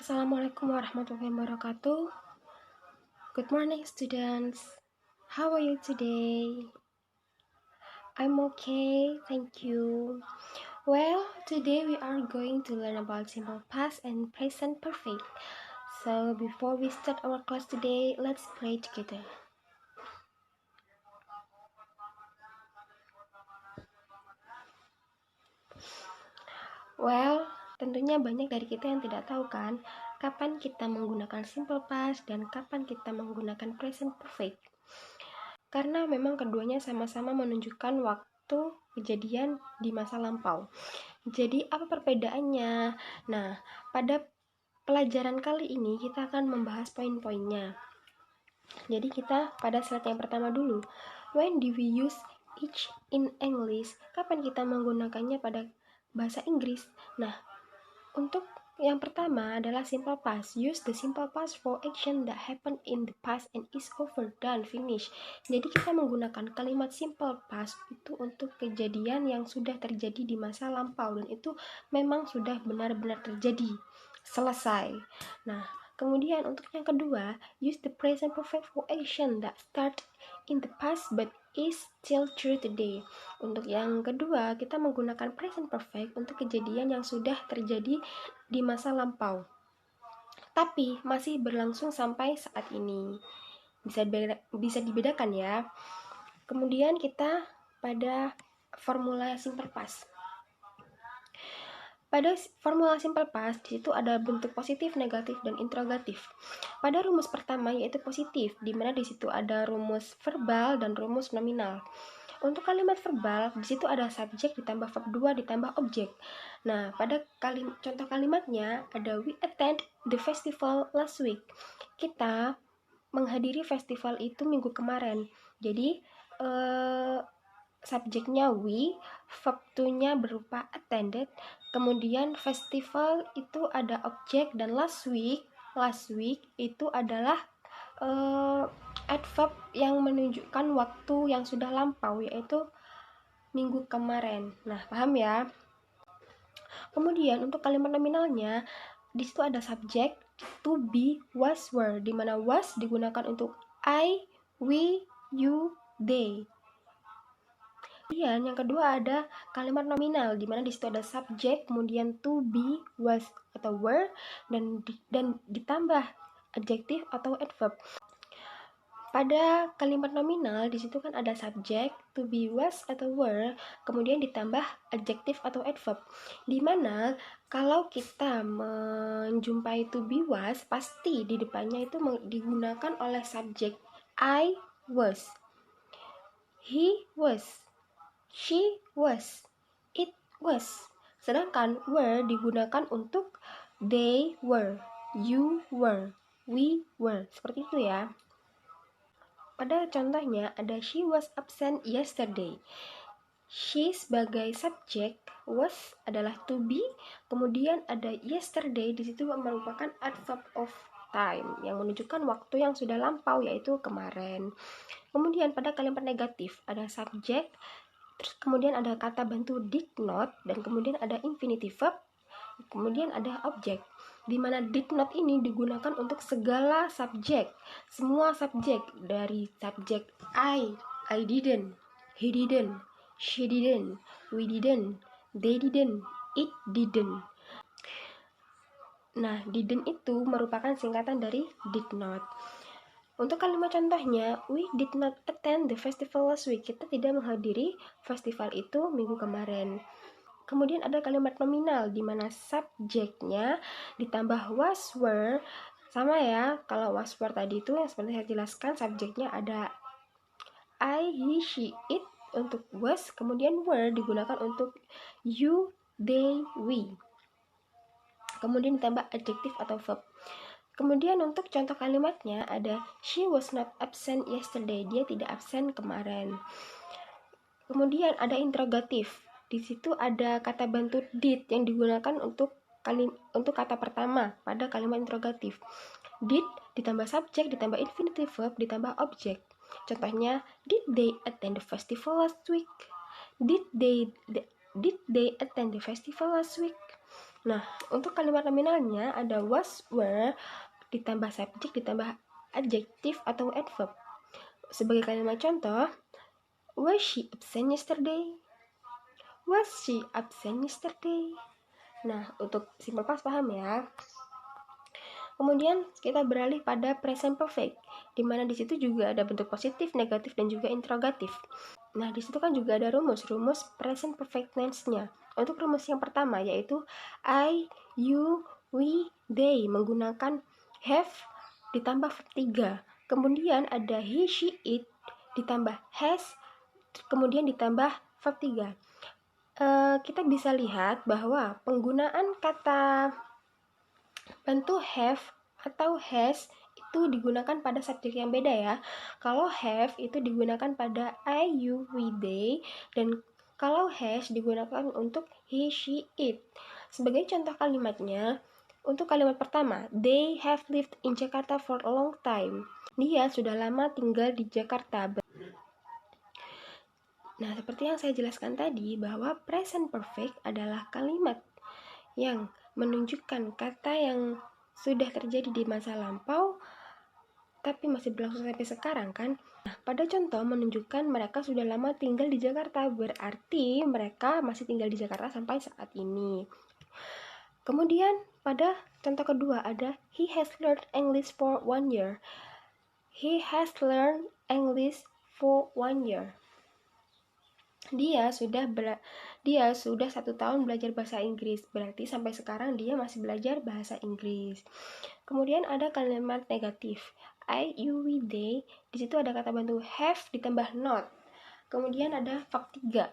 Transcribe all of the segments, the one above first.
Assalamualaikum warahmatullahi wabarakatuh. Good morning, students. How are you today? I'm okay, thank you. Well, today we are going to learn about simple past and present perfect. So, before we start our class today, let's pray together. Well, tentunya banyak dari kita yang tidak tahu kan, kapan kita menggunakan simple past dan kapan kita menggunakan present perfect. Karena memang keduanya sama-sama menunjukkan waktu kejadian di masa lampau. Jadi apa perbedaannya? Nah, pada pelajaran kali ini kita akan membahas poin-poinnya. Jadi kita pada slide yang pertama dulu. When do we use each in English? Kapan kita menggunakannya pada bahasa Inggris? Nah, untuk yang pertama adalah simple past. Use the simple past for action that happened in the past and is over, done, finish. Jadi kita menggunakan kalimat simple past itu untuk kejadian yang sudah terjadi di masa lampau dan itu memang sudah benar-benar terjadi, selesai. Nah, kemudian untuk yang kedua, use the present perfect for action that start in the past but is still true today. Untuk yang kedua, kita menggunakan present perfect untuk kejadian yang sudah terjadi di masa lampau, tapi masih berlangsung sampai saat ini. Bisa dibedakan ya. Kemudian kita pada formula simple past. Pada formula simple past itu ada bentuk positif, negatif, dan interrogatif. Pada rumus pertama yaitu positif, di mana di situ ada rumus verbal dan rumus nominal. Untuk kalimat verbal, di situ ada subjek ditambah verb 2 ditambah objek. Nah, pada contoh kalimatnya ada we attend the festival last week. Kita menghadiri festival itu minggu kemarin. Jadi, subjeknya we, verb 2-nya berupa attended, kemudian festival itu ada objek, dan last week itu adalah adverb yang menunjukkan waktu yang sudah lampau, yaitu minggu kemarin. Nah, paham ya? Kemudian untuk kalimat nominalnya, di situ ada subjek to be, was, were, di mana was digunakan untuk I, we, you, they. Kemudian yang kedua ada kalimat nominal, di mana di situ ada subjek, kemudian to be, was atau were, dan ditambah adjektif atau adverb. Pada kalimat nominal di situ kan ada subjek, to be, was atau were, kemudian ditambah adjektif atau adverb. Di mana kalau kita menjumpai to be, was, pasti di depannya itu digunakan oleh subjek I was, he was, she was, it was. Sedangkan were digunakan untuk they were, you were, we were. Seperti itu ya. Pada contohnya ada she was absent yesterday. She sebagai subjek, was adalah to be, kemudian ada yesterday di situ merupakan adverb of time yang menunjukkan waktu yang sudah lampau, yaitu kemarin. Kemudian pada kalimat negatif ada subjek, terus kemudian ada kata bantu did not, dan kemudian ada infinitive verb, kemudian ada objek, di mana did not ini digunakan untuk segala subjek, semua subjek, dari subjek I didn't, he didn't, she didn't, we didn't, they didn't, it didn't. Nah, didn't itu merupakan singkatan dari did not. Untuk kalimat contohnya, we did not attend the festival last week. Kita tidak menghadiri festival itu minggu kemarin. Kemudian ada kalimat nominal, di mana subjeknya ditambah was, were. Sama ya, kalau was, were tadi itu yang seperti saya jelaskan, subjeknya ada I, he, she, it untuk was, kemudian were digunakan untuk you, they, we. Kemudian ditambah adjektif atau verb. Kemudian untuk contoh kalimatnya ada she was not absent yesterday. Dia tidak absen kemarin. Kemudian ada interrogatif. Di situ ada kata bantu did yang digunakan untuk kata pertama pada kalimat interrogatif. Did ditambah subjek, ditambah infinitive verb, ditambah objek. Contohnya, did they attend the festival last week? Did they attend the festival last week? Nah, untuk kalimat nominalnya ada was, were, ditambah subjek, ditambah adjektif atau adverb. Sebagai kalimat contoh, was she absent yesterday? Was she absent yesterday? Nah, untuk simple past paham ya. Kemudian kita beralih pada present perfect, di mana di situ juga ada bentuk positif, negatif, dan juga interrogatif. Nah, di situ kan juga ada rumus present perfect tense-nya. Untuk rumus yang pertama yaitu I, you, we, they menggunakan have ditambah verb 3. Kemudian ada he, she, it ditambah has, kemudian ditambah verb 3. Kita bisa lihat bahwa penggunaan kata bantu have atau has itu digunakan pada subjek yang beda ya. Kalau have itu digunakan pada I, you, we, they, dan kalau has digunakan untuk he, she, it. Sebagai contoh kalimatnya, untuk kalimat pertama, they have lived in Jakarta for a long time. Dia sudah lama tinggal di Jakarta. Nah, seperti yang saya jelaskan tadi, bahwa present perfect adalah kalimat yang menunjukkan kata yang sudah terjadi di masa lampau tapi masih berlangsung sampai sekarang kan. Nah, pada contoh menunjukkan mereka sudah lama tinggal di Jakarta, berarti mereka masih tinggal di Jakarta sampai saat ini. Kemudian pada contoh kedua ada he has learned English for 1 year. He has learned English for 1 year. Dia sudah 1 tahun belajar bahasa Inggris, berarti sampai sekarang dia masih belajar bahasa Inggris. Kemudian ada kalimat negatif, I, you, we, they. Di situ ada kata bantu have ditambah not. Kemudian ada verb 3.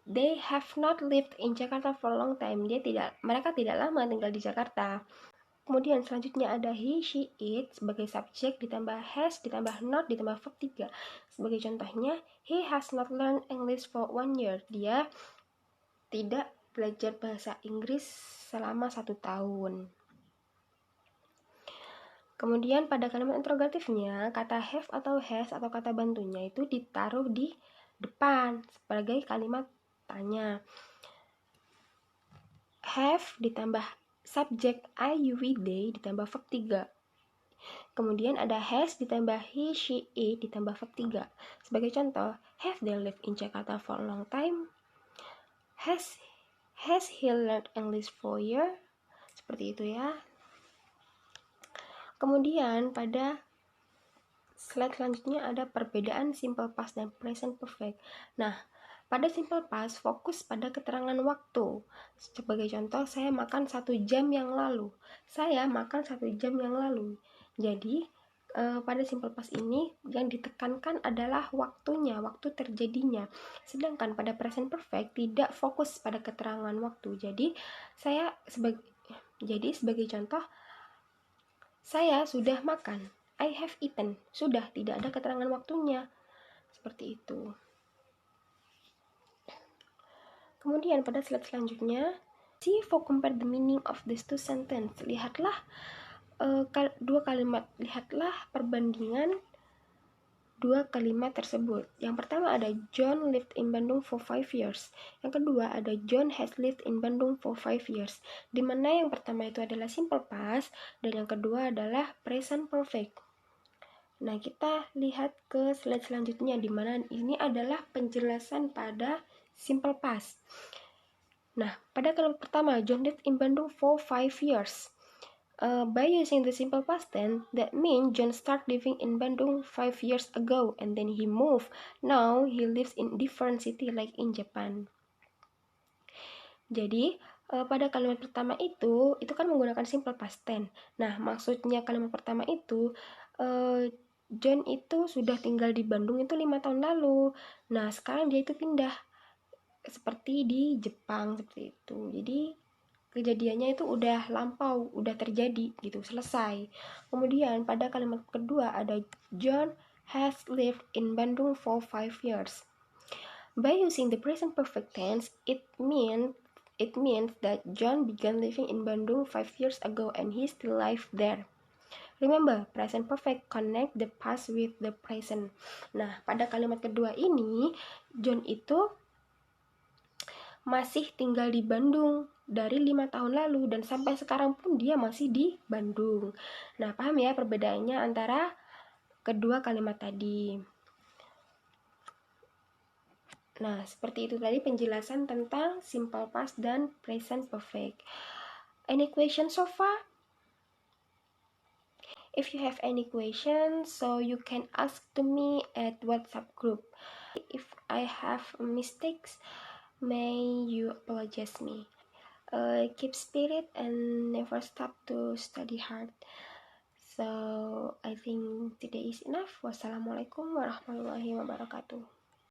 They have not lived in Jakarta for a long time. Mereka tidak lama tinggal di Jakarta. Kemudian selanjutnya ada he, she, it sebagai subjek ditambah has ditambah not ditambah verb 3. Sebagai contohnya, he has not learned English for 1 year. Dia tidak belajar bahasa Inggris selama 1 tahun. Kemudian pada kalimat interrogatifnya, kata have atau has atau kata bantunya itu ditaruh di depan sebagai kalimat tanya. Have ditambah subjek I, you, we, they ditambah verb 3. Kemudian ada has ditambah he, she, it ditambah verb 3. Sebagai contoh, have they lived in Jakarta for a long time? Has he learned English for a year? Seperti itu ya. Kemudian pada slide selanjutnya ada perbedaan simple past dan present perfect. Nah, pada simple past fokus pada keterangan waktu. Sebagai contoh, saya makan 1 jam yang lalu. Saya makan 1 jam yang lalu. Jadi, pada simple past ini yang ditekankan adalah waktunya, waktu terjadinya. Sedangkan pada present perfect tidak fokus pada keterangan waktu. Jadi, sebagai contoh, saya sudah makan. I have eaten. Sudah, tidak ada keterangan waktunya. Seperti itu. Kemudian pada slide selanjutnya, see for compare the meaning of these 2 sentences. Lihatlah lihatlah perbandingan 2 kalimat tersebut. Yang pertama ada John lived in Bandung for 5 years. Yang kedua ada John has lived in Bandung for 5 years. Di mana yang pertama itu adalah simple past dan yang kedua adalah present perfect. Nah, kita lihat ke slide selanjutnya di mana ini adalah penjelasan pada simple past. Nah, pada kalimat pertama, John lived in Bandung for 5 years. By using the simple past tense, that means John started living in Bandung 5 years ago and then he moved. Now he lives in different city like in Japan. Jadi, pada kalimat pertama itu kan menggunakan simple past tense. Nah, maksudnya kalimat pertama itu John itu sudah tinggal di Bandung itu 5 tahun lalu. Nah, sekarang dia itu pindah seperti di Jepang seperti itu. Jadi kejadiannya itu udah lampau, udah terjadi gitu, selesai. Kemudian pada kalimat kedua ada John has lived in Bandung for 5 years. By using the present perfect tense, it means that John began living in Bandung 5 years ago and he still lives there. Remember, present perfect connect the past with the present. Nah, pada kalimat kedua ini, John itu masih tinggal di Bandung dari 5 tahun lalu dan sampai sekarang pun dia masih di Bandung. Nah, paham ya perbedaannya antara kedua kalimat tadi. Nah, seperti itu tadi penjelasan tentang simple past dan present perfect. Any question so far? If you have any questions, so you can ask to me at WhatsApp group. If I have mistakes, may you apologize me. Keep spirit and never stop to study hard. So I think today is enough. Wassalamualaikum warahmatullahi wabarakatuh.